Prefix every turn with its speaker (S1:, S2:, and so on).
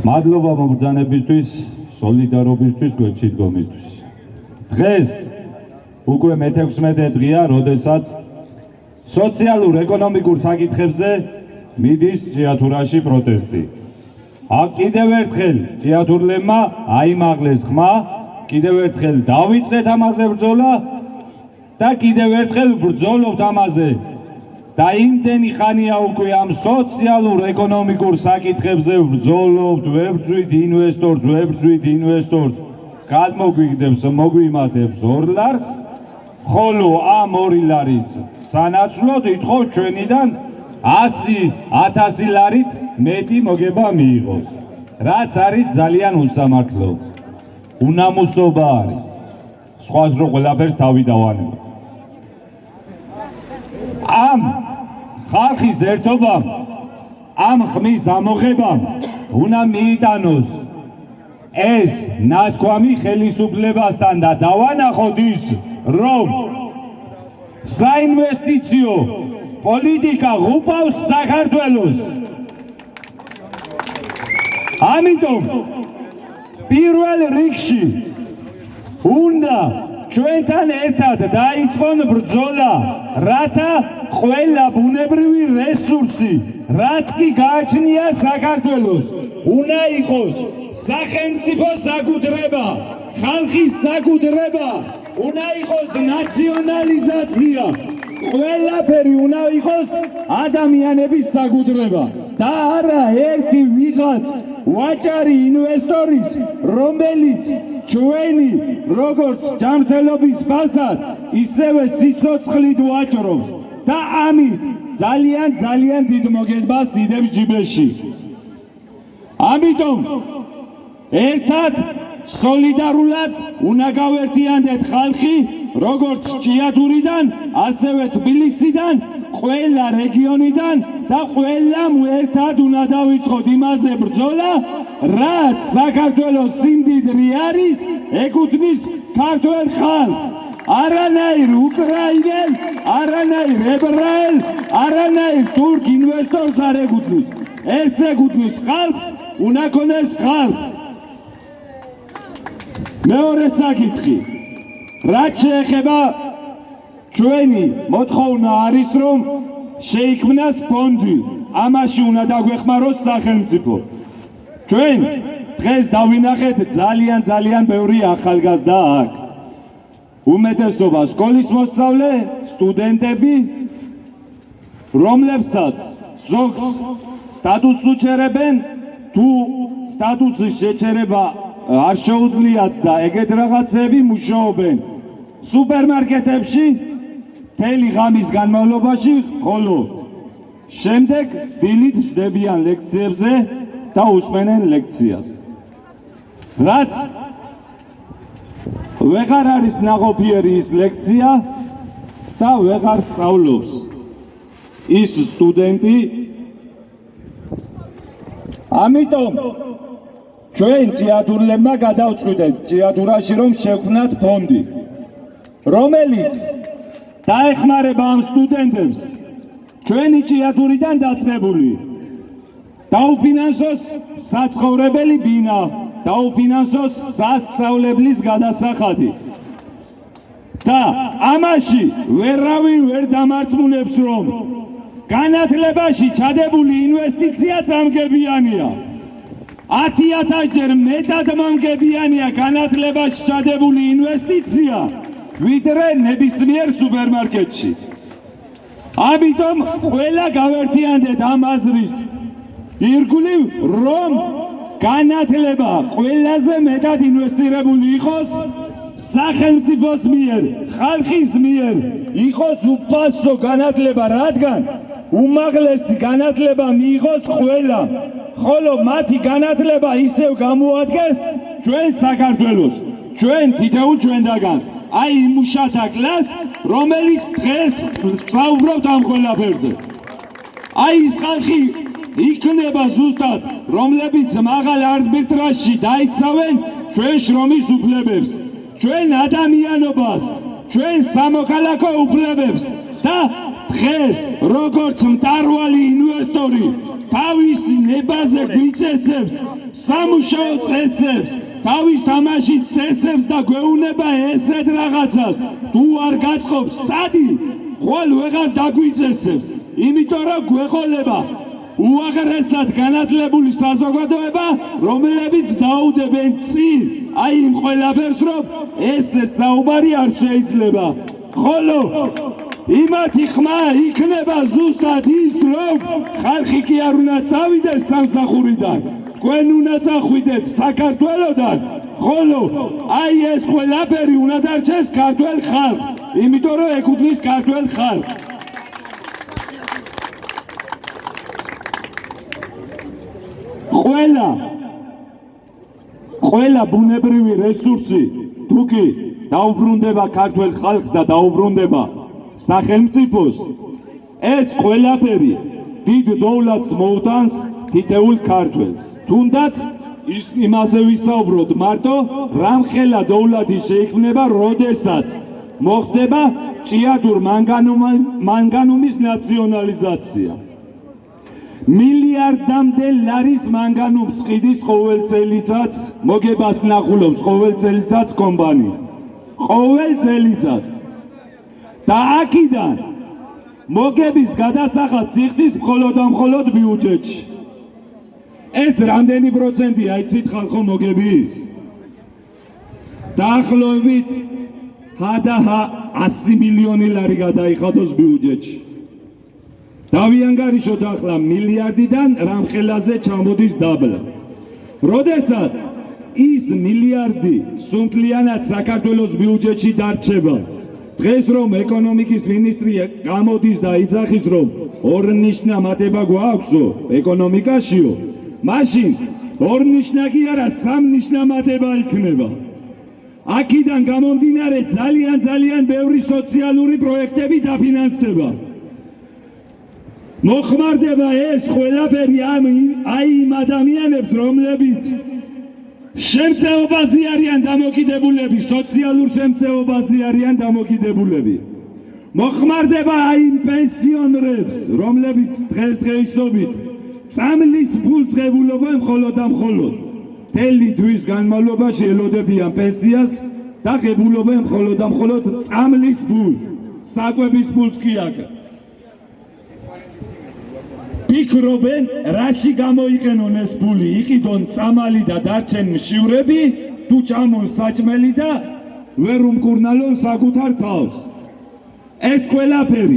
S1: მადლობა მომბრძანებისთვის, სოლიდარობისთვის, გვერდჩიტგომისთვის. დღეს უკვე მე-16 დღეა, როდესაც სოციალურ-ეკონომიკურ საკითხებზე მიდის ჭიათურაში პროტესტი. კიდევ ერთხელ ჭიათურლებმა აიმაღლეს ხმა, კიდევ ერთხელ დავიწყეთ ამაზე ბრძოლა და კიდევ ერთხელ ბრძოლობთ ამაზე. და იმდენი ხანია უკვე ამ სოციალურ-ეკონომიკურ საკითხებზე ბრძოლობთ, ვებრძვით ინვესტორს, გადმოგვიგდებს, მოგვიმატებს 2 ლარს, ხოლო ამ 2 ლარის სანაცვლოდ ითხოვს ჩვენიდან 100,000 ლარით მეტი მოგება მიიღოს, რაც არის ძალიან უსამართლო. უნამუსობა არის. სხვას რო ყველაფერს თავი დავანება. ამ ხალხის ერთობამ, ამ ხმის ამოღებამ უნდა მიიტანოს ეს ნათქვამი ხელისუფლებასთან და დავანახოთ ის, რომ საინვესტიციო პოლიტიკა ღუპავს საქართველოს. ამიტომ პირველ რიგში უნდა ჩვენთან ერთად დაიწყონ ბრძოლა, რათა ყველა ბუნებრივი რესურსი, რაც კი გააჩნია საქართველოს, უნდა იყოს სახელმწიფო საკუთრება, ხალხის საკუთრება, უნდა იყოს ნაციონალიზაცია, ყველაფერი უნდა იყოს ადამიანების საკუთრება და არა ერთი ვიღაც ვაჭარი ინვესტორის, რომელიც ჩვენი როგორც ჯანმრთელობის ფასად, ისევე სიცოცხლით ვაჭრობს და ამით ძალიან დიდ მოგებას იდებს ჯიბეში. ამიტომ ერთად სოლიდარულად უნდა გავერთიანდეთ ხალხი, როგორც ჭიათურიდან, ასევე თბილისიდან, ყველა რეგიონიდან და ყველამ ერთად უნდა დავიწყოთ იმაზე ბრძოლა, რაც საქართველოს სიმდიდრე არის, ეკუთვნის ქართველ ხალხს. არანაირ უკრაინელ, არანაირ ებრაელ, არანაირ თურქ ინვესტორს არ ეკუთვნის. ეს ეკუთვნის ხალხს, უნდა ქონდეს ხალხს. მეორე საკითხი, რაც შეეხება ჩვენი მოთხოვნა არის, რომ შეიქმნას ფონდი, ამაში უნდა დაგვეხმაროს სახელმწიფო. ჩვენ დღეს დავინახეთ ძალიან ბევრი ახალგაზრდა აქ. უმეტესობა სკოლის მოსწავლე, სტუდენტები, რომლებსაც ზოგს სტატუსს უჩერებენ, თუ სტატუსის შეჩერება არ შეუძლიათ და ეგეთ რაღაცები მუშაობენ სუპერმარკეტებში მთელი ღამის განმავლობაში, ხოლო შემდეგ დილით ჯდებიან ლექციებზე და უსმენენ ლექციას. რაც ვეღარ არის ნაყოფიერი ის ლექცია და ვეღარ სწავლობს ის სტუდენტი. ამიტომ ჩვენ ჭიათურლებმა გადავწყვიტეთ ჭიათურაში, რომ შევქმნათ ფონდი, რომელიც დაეხმარება ამ სტუდენტებს, ჩვენი ჭიათურიდან დაწყებული, დაუფინანსოს საცხოვრებელი ბინა, დაუფინანსოს სასწავლებლის გადასახადი და ამაში ვერავინ ვერ დამარწმუნებს, რომ განათლებაში ჩადებული ინვესტიცია წამგებიანია. 10,000-ჯერ მეტად მომგებიანია განათლებაში ჩადებული ინვესტიცია, ვიდრე ნებისმიერ სუპერმარკეტში. ამიტომ ყველა გავერთიანდეთ ამ აზრის ირგვლივ, რომ განათლება ყველაზე მეტად ინვესტირებული იყოს სახელმწიფოს მიერ, ხალხის მიერ, იყოს უფასო განათლება, რადგან უმაღლესი განათლება მიიღოს ყველამ, ხოლო მათი განათლება ისევ გამოადგენს ჩვენ საქართველოს, ჩვენ თითოეულ ჩვენდაგანს, აი იმ მუშათა კლასს, რომელიც დღეს საუბრობთ ამ ყველაფერზე. აი ის ხალხი იქნება ზუსტად, რომლებიც მაღალ არბიტრაჟში დაიცავენ ჩვენ შრომის უფლებებს, ჩვენ ადამიანობას, ჩვენ სამოქალაქო უფლებებს და დღეს როგორც მტარვალი ინვესტორი თავის ნებაზე გვიწესებს სამუშაო წესებს, თავის თამაშის წესებს და გვეუბნება ესეთ რაღაცას, თუ არ გაწყობს წადი, ხვალ ვეღარ დაგვიწესებს, იმიტომ რომ გვეყოლება უაღრესად განათლებული საზოგადოება, რომლებიც დაუდებენ წინ აი იმ ყველაფერს, რომ ეს საუბარი არ შეიძლება. ხოლო იმათი ხმა იქნება ზუსტად ის, რომ ხალხი კი არ უნდა წავიდეს სამსახურიდან, თქვენ უნდა წახვიდეთ საქართველოდან, ხოლო აი ეს ყველაფერი უნდა დარჩეს ქართველ ხალხს, იმიტომ რომ ეკუთვნის ქართველ ხალხს. ყველა ბუნებრივი რესურსი თუ კი დაუბრუნდება ქართველ ხალხს და დაუბრუნდება სახელმწიფოს, ეს ყველაფერი დიდ დოვლათს მოუტანს თითოეულ ქართველს. თუნდაც იმაზე ვისაუბროთ მარტო, რამხელა დოვლათი შეიქმნება, როდესაც მოხდება ჭიათურ მანგანუმის ნაციონალიზაცია. მილიარდამდე ლარის მანგანუმს ყიდის ყოველ წელიწად, მოგებას ნახულობს ყოველ წელიწად კომპანია. ყოველ წელიწად. და აქედან მოგების გადასახადს იხდის მხოლოდ და მხოლოდ ბიუჯეტში. ეს რამდენი პროცენტია იცით ხალხო მოგების? დაახლოებით 100 მილიონი ლარი გადაიხადოს ბიუჯეტში. დავიანგარიშოთ ახლა მილიარდიდან რამხელაზე ჩამოდის დაბლა. როდესაც ის მილიარდი სუნთლიანად საქართველოს ბიუჯეტში დარჩება, დღეს რომ ეკონომიკის მინისტრი გამოდის და იძახის რომ ორნიშნა მატება გვაქვსო ეკონომიკაშიო, მაშინ ორნიშნა კი არა სამნიშნა მატება იქნება. აქედან გამომდინარე ძალიან ბევრი სოციალური პროექტები დაფინანსდება. მოხმარდება ეს ყველაფერი აი იმ ადამიანებს, რომლებიც შემწეობაზე არიან დამოკიდებულები, სოციალურ შემწეობაზე არიან დამოკიდებულები. მოხმარდება აი იმ პენსიონერებს, რომლებიც დღესდღეობით წამლის ფულს ღებულობენ მხოლოდ და მხოლოდ. მთელი თვის განმავლობაში ელოდებიან პენსიას და ღებულობენ მხოლოდ და მხოლოდ წამლის ფულს, საკვების ფულს კი არა. ფიქრობენ, რაში გამოიყენონ ეს ფული, იყიდონ წამალი და დარჩენ მშივრები, თუ ჩამონ საჭმელი და ვერ უმკურნალონ საკუთარ თავს. ეს ყველაფერი